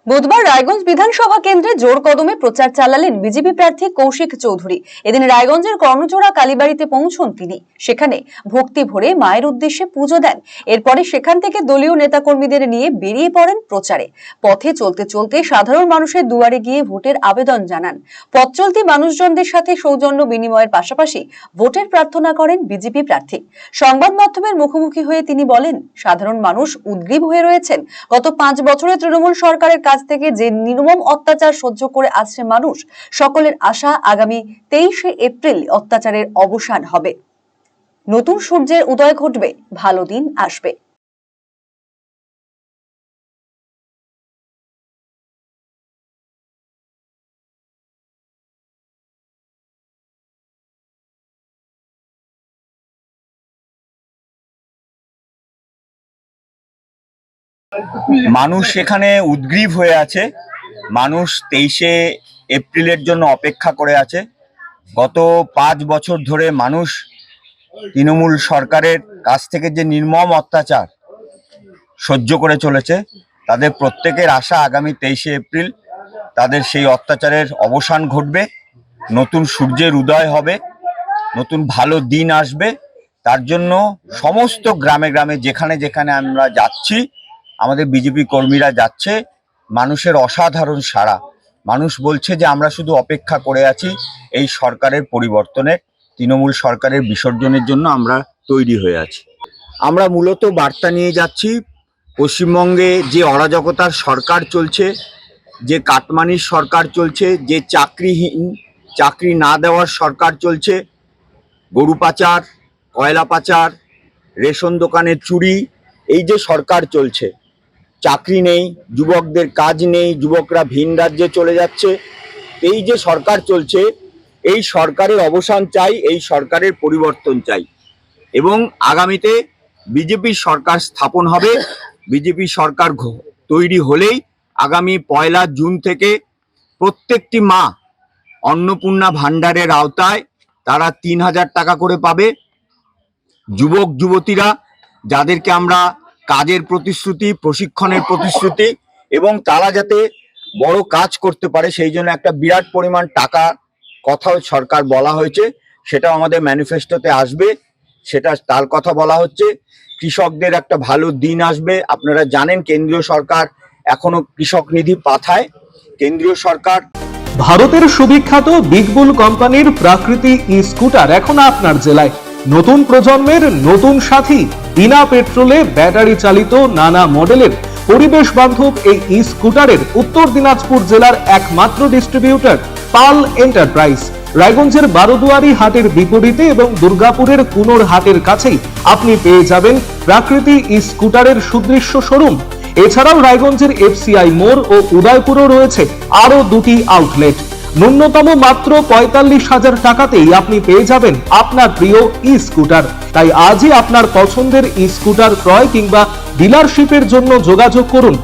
বুধবার রায়গঞ্জ বিধানসভা কেন্দ্রে জোর কদমে প্রচার চালালেন বিজেপি প্রার্থী কৌশিক চৌধুরী। এদিন রায়গঞ্জের কর্ণজোড়া কালীবাড়িতে পৌঁছন তিনি। সেখানে ভক্তি ভরে মায়ের উদ্দেশ্যে পুজো দেন। এরপরে সেখান থেকে দলীয় নেতাকর্মীদের নিয়ে বেরিয়ে পড়েন প্রচারে। পথে চলতে চলতে সাধারণ মানুষের দুয়ারে গিয়ে ভোটের আবেদন জানান। পথ চলতি মানুষজনদের সাথে সৌজন্য বিনিময়ের পাশাপাশি ভোটের প্রার্থনা করেন বিজেপি প্রার্থী। সংবাদ মাধ্যমের মুখোমুখি হয়ে তিনি বলেন, সাধারণ মানুষ উদ্গ্রীব হয়ে রয়েছেন। গত 5 বছরে তৃণমূল সরকারের কাছ থেকে যে নির্মম অত্যাচার সহ্য করে আসছে মানুষ, সকলের আশা আগামী 23শে এপ্রিল অত্যাচারের অবসান হবে, নতুন সূর্যের উদয় ঘটবে, ভালো দিন আসবে। মানুষ এখানে উদ্গ্রীব হয়ে আছে। মানুষ 23শে এপ্রিলের জন্য অপেক্ষা করে আছে। গত 5 বছর ধরে মানুষ তৃণমূল সরকারের কাছ থেকে যে নির্মম অত্যাচার সহ্য করে চলেছে, তাদের প্রত্যেকের আশা আগামী 23শে এপ্রিল তাদের সেই অত্যাচারের অবসান ঘটবে, নতুন সূর্যের উদয় হবে, নতুন ভালো দিন আসবে। তার জন্য সমস্ত গ্রামে গ্রামে যেখানে যেখানে আমরা যাচ্ছি, আমাদের বিজেপি কর্মীরা যাচ্ছে, মানুষের অসাধারণ সাড়া। মানুষ বলছে যে আমরা শুধু অপেক্ষা করে আছি এই সরকারের পরিবর্তনের, তৃণমূল সরকারের বিসর্জনের জন্য আমরা তৈরি হয়ে আছি। আমরা মূলত বার্তা নিয়ে যাচ্ছি, পশ্চিমবঙ্গে যে অরাজকতার সরকার চলছে, যে কাটমানির সরকার চলছে, যে চাকরি না দেওয়ার সরকার চলছে, গরু পাচার, কয়লা পাচার, রেশন দোকানের চুরি, এই যে সরকার চলছে, চাকরি নেই, যুবকদের কাজ নেই, যুবকরা ভিন রাজ্যে চলে যাচ্ছে, এই যে সরকার চলছে, এই সরকারের অবসান চাই, এই সরকারের পরিবর্তন চাই। এবং আগামীতে বিজেপি সরকার স্থাপন হবে। বিজেপি সরকার তৈরি হলেই আগামী 1 জুন থেকে প্রত্যেকটি মা অন্নপূর্ণা ভাণ্ডারের আওতায় তারা 3000 টাকা করে পাবে। যুবক যুবতীরা যাদেরকে আমরা কাজের প্রতিশ্রুতি, প্রশিক্ষণের প্রতিশ্রুতি এবং তারা যাতে বড় কাজ করতে পারে সেই জন্য একটা বিরাট পরিমাণ টাকা কথাও সরকার বলা হয়েছে, সেটাও আমাদের ম্যানিফেস্টোতে আসবে, সেটা তার কথা বলা হচ্ছে। কৃষকদের একটা ভালো দিন আসবে। আপনারা জানেন কেন্দ্রীয় সরকার এখনো কৃষক নিধি পাঠায়। কেন্দ্রীয় সরকার ভারতের সুবিখ্যাত বিগ বুল কোম্পানির প্রাকৃতি ই স্কুটার এখন আপনার জেলায়। নতুন প্রজন্মের নতুন সাথী, বিনা পেট্রোলে ব্যাটারি চালিত নানা মডেলের পরিবেশ বান্ধব এই ই স্কুটারের উত্তর দিনাজপুর জেলার একমাত্র ডিস্ট্রিবিউটর পাল এন্টারপ্রাইজ। রায়গঞ্জের বারোদুয়ারি হাটের বিপরীতে এবং দুর্গাপুরের কুনোর হাটের কাছেই আপনি পেয়ে যাবেন প্রাকৃতি ই স্কুটারের সুদৃশ্য শোরুম। এছাড়াও রায়গঞ্জের এফসিআই মোড় ও উদয়পুরেও রয়েছে আরো 2টি আউটলেট। ন্যূনতম মাত্র 45,000 টাকাতেই আপনি পেয়ে যাবেন আপনার প্রিয় ই স্কুটার। তাই আজই আপনার পছন্দের ই স্কুটার ক্রয় কিংবা ডিলারশিপের জন্য যোগাযোগ করুন